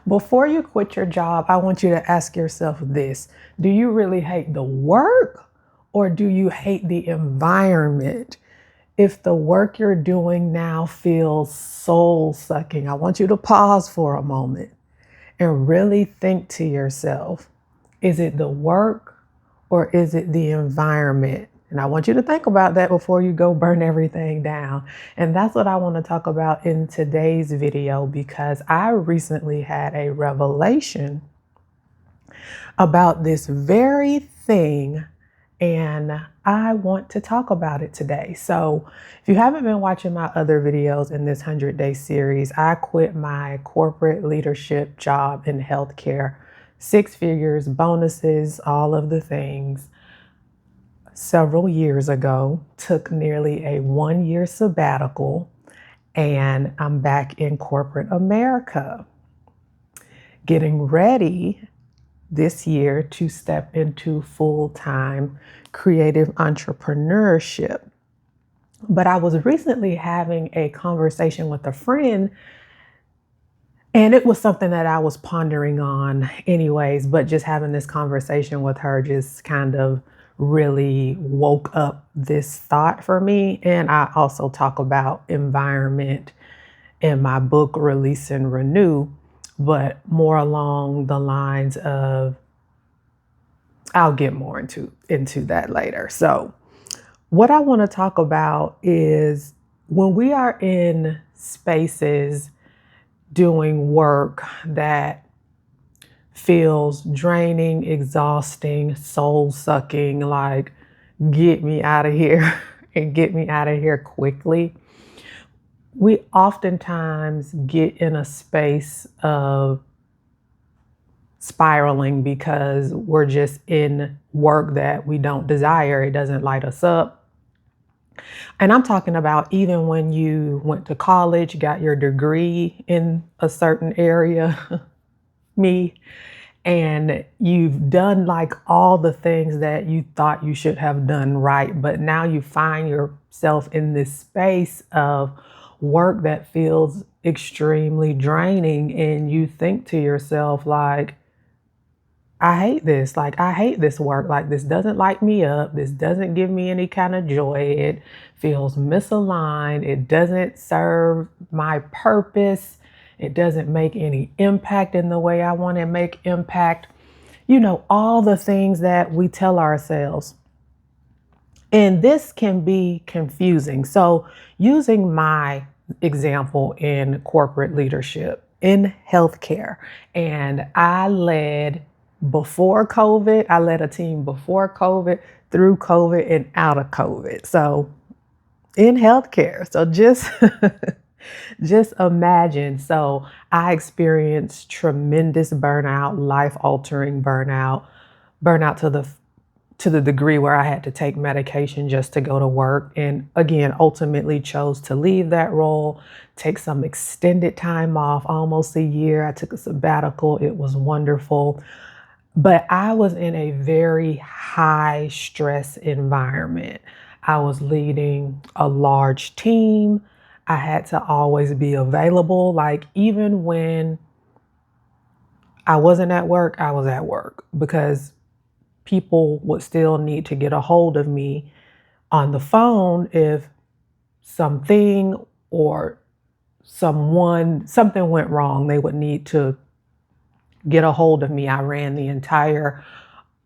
Before you quit your job, I want you to ask yourself this. Do you really hate the work or do you hate the environment? If the work you're doing now feels soul sucking, I want you to pause for a moment and really think to yourself, is it the work or is it the environment? And I want you to think about that before you go burn everything down. And that's what I want to talk about in today's video because I recently had a revelation about this very thing and I want to talk about it today. So, if you haven't been watching my other videos in this 100-day series, I quit my corporate leadership job in healthcare, 6 figures, bonuses, all of the things, several years ago, took nearly a 1 year sabbatical, and I'm back in corporate America, getting ready this year to step into full-time creative entrepreneurship. But I was recently having a conversation with a friend, and it was something that I was pondering on anyways, but just having this conversation with her just kind of really woke up this thought for me. And I also talk about environment in my book, Release and Renew, but more along the lines of I'll get more into that later. So, what I want to talk about is when we are in spaces doing work that feels draining, exhausting, soul sucking, like get me out of here and get me out of here quickly. We oftentimes get in a space of spiraling because we're just in work that we don't desire. It doesn't light us up. And I'm talking about even when you went to college, got your degree in a certain area, me, and you've done like all the things that you thought you should have done right. But now you find yourself in this space of work that feels extremely draining. And you think to yourself, like, I hate this. Like, I hate this work. Like, this doesn't light me up. This doesn't give me any kind of joy. It feels misaligned. It doesn't serve my purpose. It doesn't make any impact in the way I want to make impact. You know, all the things that we tell ourselves. And this can be confusing. So, using my example in corporate leadership in healthcare, and I led a team before COVID, through COVID, and out of COVID. So in healthcare. So just just imagine. So I experienced tremendous burnout, life-altering burnout to the degree where I had to take medication just to go to work. And again, ultimately chose to leave that role, take some extended time off, almost a year. I took a sabbatical. It was wonderful. But I was in a very high stress environment. I was leading a large team. I had to always be available. Like, even when I wasn't at work, I was at work because people would still need to get a hold of me on the phone if something or something went wrong. They would need to get a hold of me. I ran the entire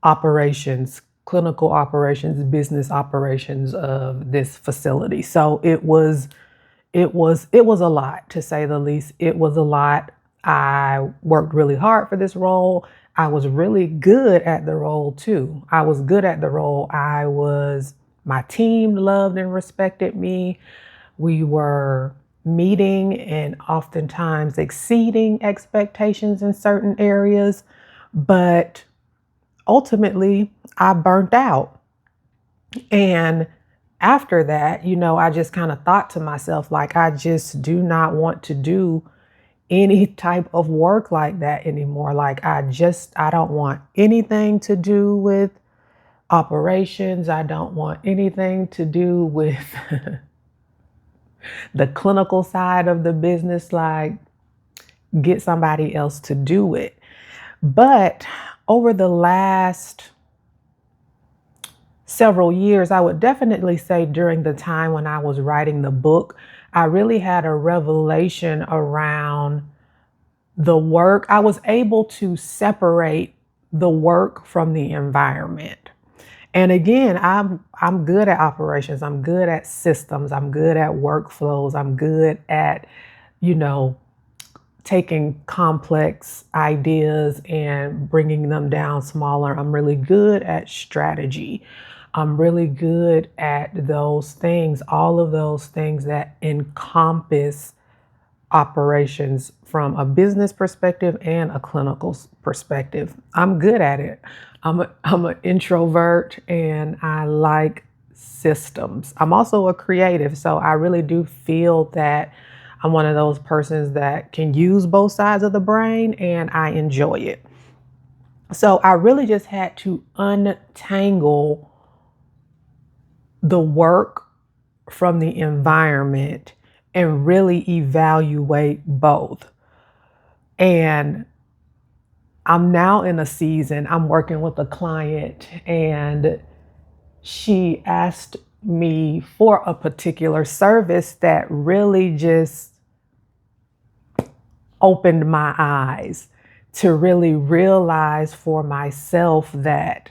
operations, clinical operations, business operations of this facility. So it was a lot, to say the least. It was a lot. I worked really hard for this role. I was really good at the role too. I was good at the role. My team loved and respected me. We were meeting and oftentimes exceeding expectations in certain areas. But ultimately, I burnt out. And after that, I just kind of thought to myself, like, I just do not want to do any type of work like that anymore. Like, I don't want anything to do with operations. I don't want anything to do with the clinical side of the business. Like, get somebody else to do it. But over the last several years, I would definitely say during the time when I was writing the book, I really had a revelation around the work. I was able to separate the work from the environment. And again, I'm good at operations. I'm good at systems. I'm good at workflows. I'm good at, you know, taking complex ideas and bringing them down smaller. I'm really good at strategy. I'm really good at those things, all of those things that encompass operations from a business perspective and a clinical perspective. I'm good at it. I'm an introvert and I like systems. I'm also a creative, so I really do feel that I'm one of those persons that can use both sides of the brain and I enjoy it. So I really just had to untangle the work from the environment and really evaluate both. And I'm now in a season, I'm working with a client and she asked me for a particular service that really just opened my eyes to really realize for myself that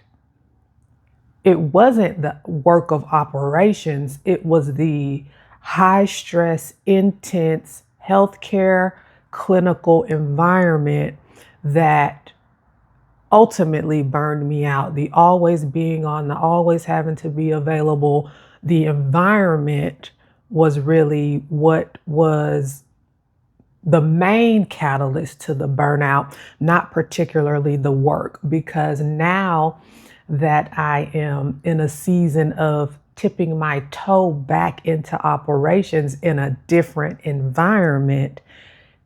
it wasn't the work of operations, it was the high stress, intense healthcare clinical environment that ultimately burned me out. The always being on, the always having to be available, the environment was really what was the main catalyst to the burnout, not particularly the work, because now that I am in a season of tipping my toe back into operations in a different environment,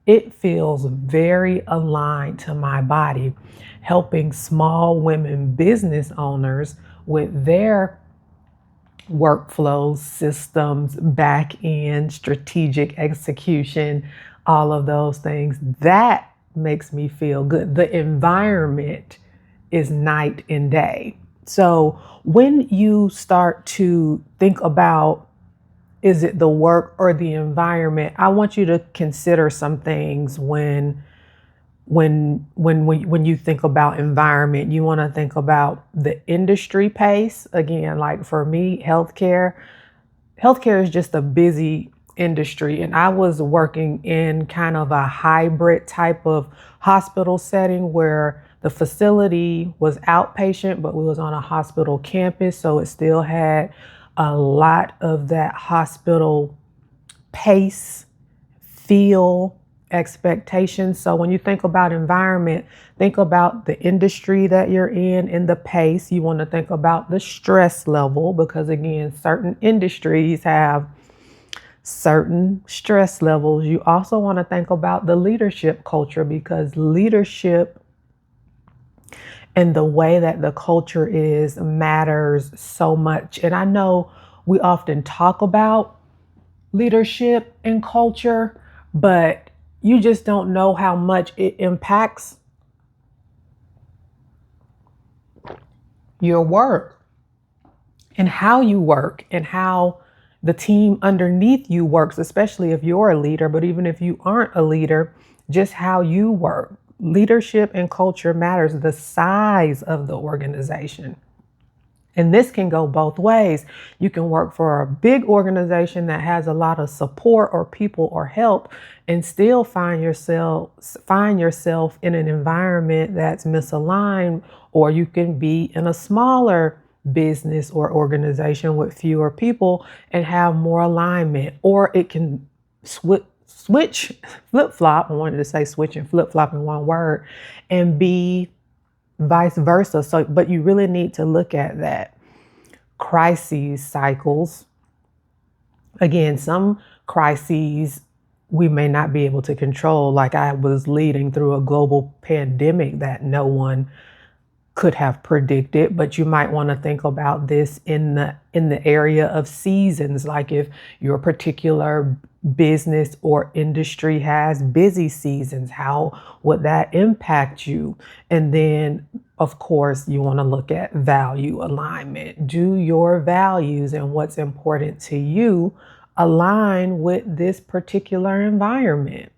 it feels very aligned to my body, helping small women business owners with their workflows, systems, back end, strategic execution, all of those things. That makes me feel good. The environment is night and day. So when you start to think about, is it the work or the environment? I want you to consider some things when you think about environment. You want to think about the industry pace. Again, like for me, healthcare is just a busy industry. And I was working in kind of a hybrid type of hospital setting where the facility was outpatient, but we was on a hospital campus. So it still had a lot of that hospital pace, feel, expectations. So when you think about environment, think about the industry that you're in the pace. You want to think about the stress level, because again, certain industries have certain stress levels. You also want to think about the leadership culture, because leadership and the way that the culture is matters so much. And I know we often talk about leadership and culture, but you just don't know how much it impacts your work and how you work and how the team underneath you works, especially if you're a leader. But even if you aren't a leader, just how you work. Leadership and culture matters, the size of the organization. And this can go both ways. You can work for a big organization that has a lot of support or people or help and still find yourself in an environment that's misaligned, or you can be in a smaller business or organization with fewer people and have more alignment, or it can flip-flop. I wanted to say switch and flip-flop in one word, and be vice versa. So, but you really need to look at that. Crises cycles. Again, some crises we may not be able to control. Like I was leading through a global pandemic that no one could have predicted, but you might want to think about this in the area of seasons. Like if your particular business or industry has busy seasons, how would that impact you? And then of course you want to look at value alignment. Do your values and what's important to you align with this particular environment?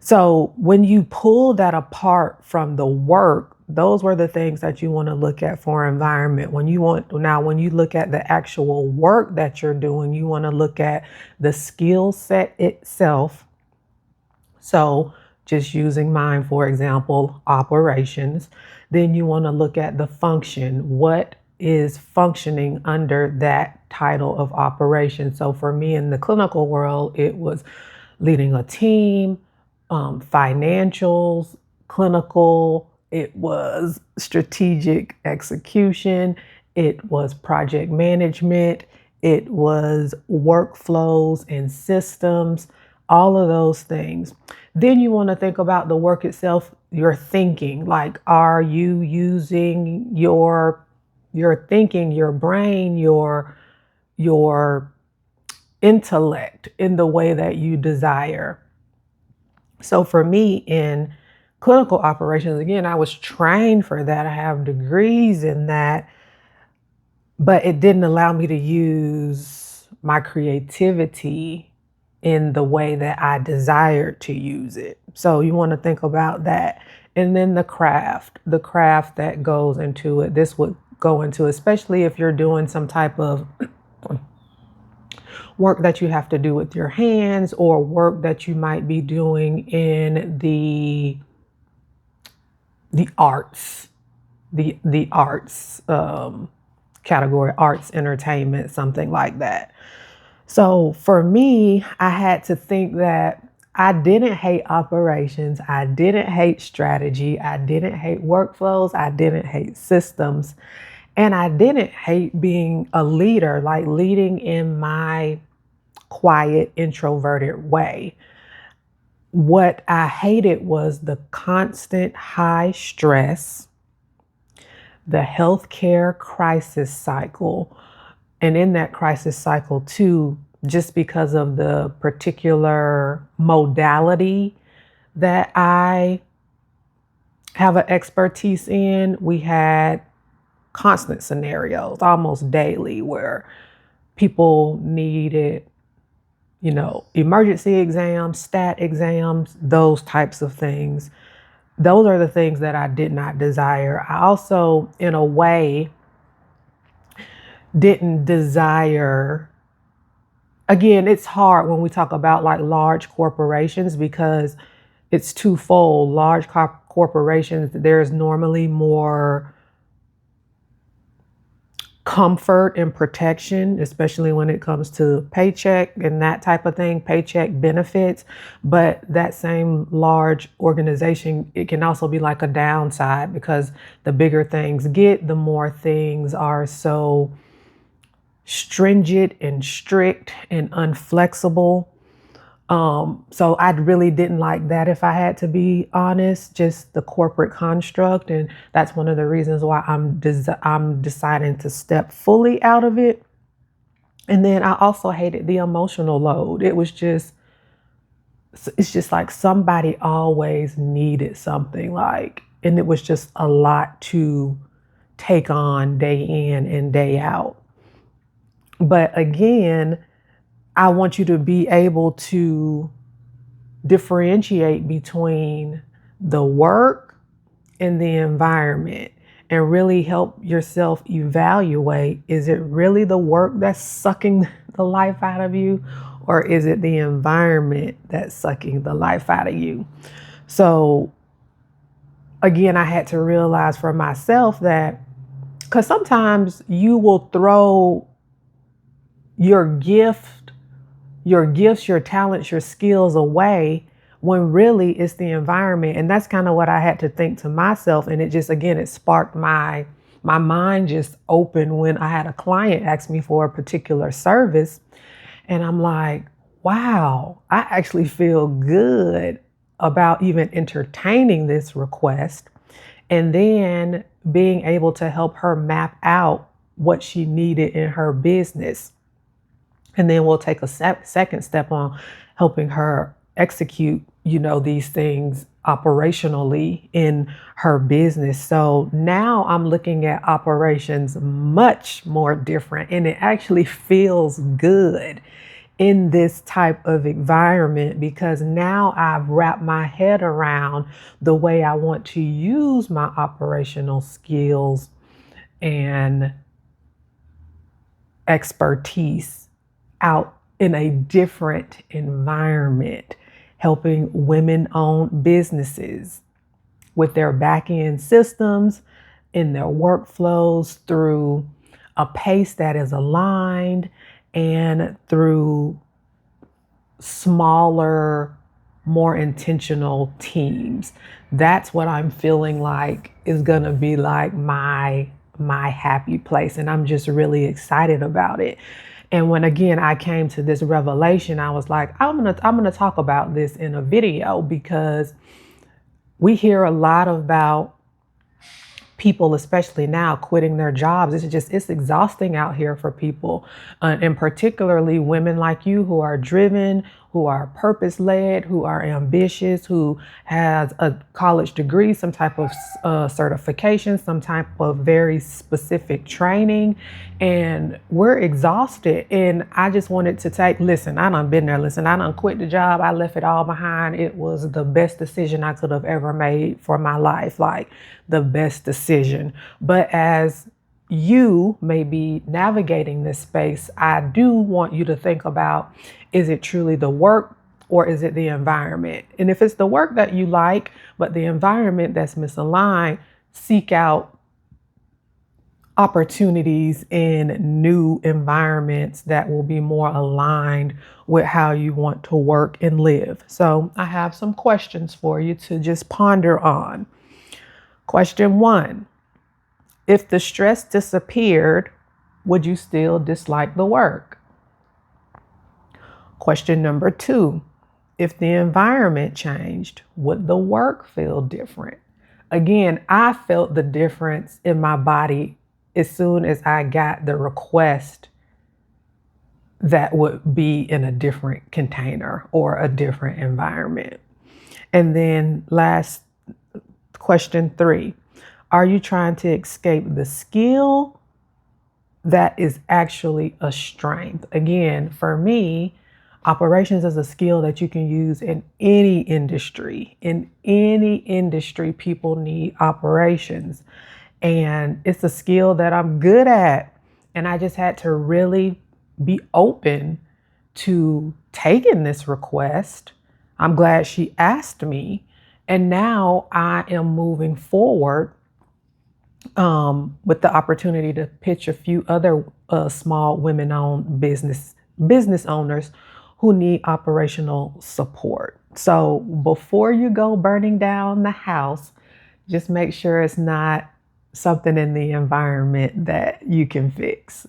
So when you pull that apart from the work, those were the things that you want to look at for environment. When you look at the actual work that you're doing, you want to look at the skill set itself. So just using mine, for example, operations, then you want to look at the function. What is functioning under that title of operation? So for me in the clinical world, it was leading a team, financials, clinical, it was strategic execution, it was project management, it was workflows and systems, all of those things. Then you want to think about the work itself, your thinking. Like, are you using your thinking, your brain, your intellect in the way that you desire? So for me in clinical operations, again, I was trained for that. I have degrees in that, but it didn't allow me to use my creativity in the way that I desired to use it. So you want to think about that. And then the craft that goes into it. This would go into, especially if you're doing some type of work that you have to do with your hands, or work that you might be doing in the arts, the arts category, arts, entertainment, something like that. So for me, I had to think that I didn't hate operations, I didn't hate strategy, I didn't hate workflows, I didn't hate systems, and I didn't hate being a leader, like leading in my quiet, introverted way. What I hated was the constant high stress, the healthcare crisis cycle. And in that crisis cycle, too, just because of the particular modality that I have an expertise in, we had constant scenarios almost daily where people needed emergency exams, stat exams, those types of things. Those are the things that I did not desire. I also, in a way, didn't desire, again, it's hard when we talk about like large corporations because it's twofold. Large corporations, there's normally more comfort and protection, especially when it comes to paycheck and that type of thing, paycheck benefits. But that same large organization, it can also be like a downside because the bigger things get, the more things are so stringent and strict and unflexible. So I really didn't like that, if I had to be honest, just the corporate construct. And that's one of the reasons why I'm deciding to step fully out of it. And then I also hated the emotional load. It's just like somebody always needed something, like, and it was just a lot to take on day in and day out. But again, I want you to be able to differentiate between the work and the environment and really help yourself evaluate, is it really the work that's sucking the life out of you, or is it the environment that's sucking the life out of you? So again, I had to realize for myself that, because sometimes you will throw your gifts, your talents, your skills away when really it's the environment. And that's kind of what I had to think to myself. And it just, again, it sparked my mind just opened when I had a client ask me for a particular service. And I'm like, wow, I actually feel good about even entertaining this request. and then being able to help her map out what she needed in her business. And then we'll take a second step on helping her execute, these things operationally in her business. So now I'm looking at operations much more different, and it actually feels good in this type of environment because now I've wrapped my head around the way I want to use my operational skills and expertise out in a different environment, helping women-owned businesses with their back-end systems, in their workflows through a pace that is aligned and through smaller, more intentional teams. That's what I'm feeling like is going to be like my happy place, and I'm just really excited about it. And when again I came to this revelation, I was like, I'm gonna talk about this in a video because we hear a lot about people, especially now, quitting their jobs. It's exhausting out here for people, and particularly women like you who are driven, who are purpose-led, who are ambitious, who has a college degree, some type of certification, some type of very specific training, and we're exhausted. And I just wanted to listen, I done been there. Listen, I done quit the job. I left it all behind. It was the best decision I could have ever made for my life, like the best decision. But as you may be navigating this space, I do want you to think about, is it truly the work or is it the environment? And if it's the work that you like, but the environment that's misaligned, seek out opportunities in new environments that will be more aligned with how you want to work and live. So I have some questions for you to just ponder on. Question 1, if the stress disappeared, would you still dislike the work? Question number 2, if the environment changed, would the work feel different? Again, I felt the difference in my body as soon as I got the request that would be in a different container or a different environment. And then last, question 3, are you trying to escape the skill that is actually a strength? Again, for me, operations is a skill that you can use in any industry. In any industry, people need operations. And it's a skill that I'm good at. And I just had to really be open to taking this request. I'm glad she asked me. And now I am moving forward with the opportunity to pitch a few other small women-owned business owners who need operational support. So before you go burning down the house, just make sure it's not something in the environment that you can fix.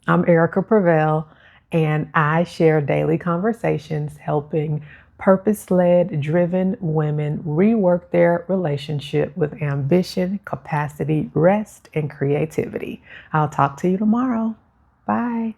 I'm Erica Prevail, and I share daily conversations helping purpose-led, driven women rework their relationship with ambition, capacity, rest, and creativity. I'll talk to you tomorrow. Bye.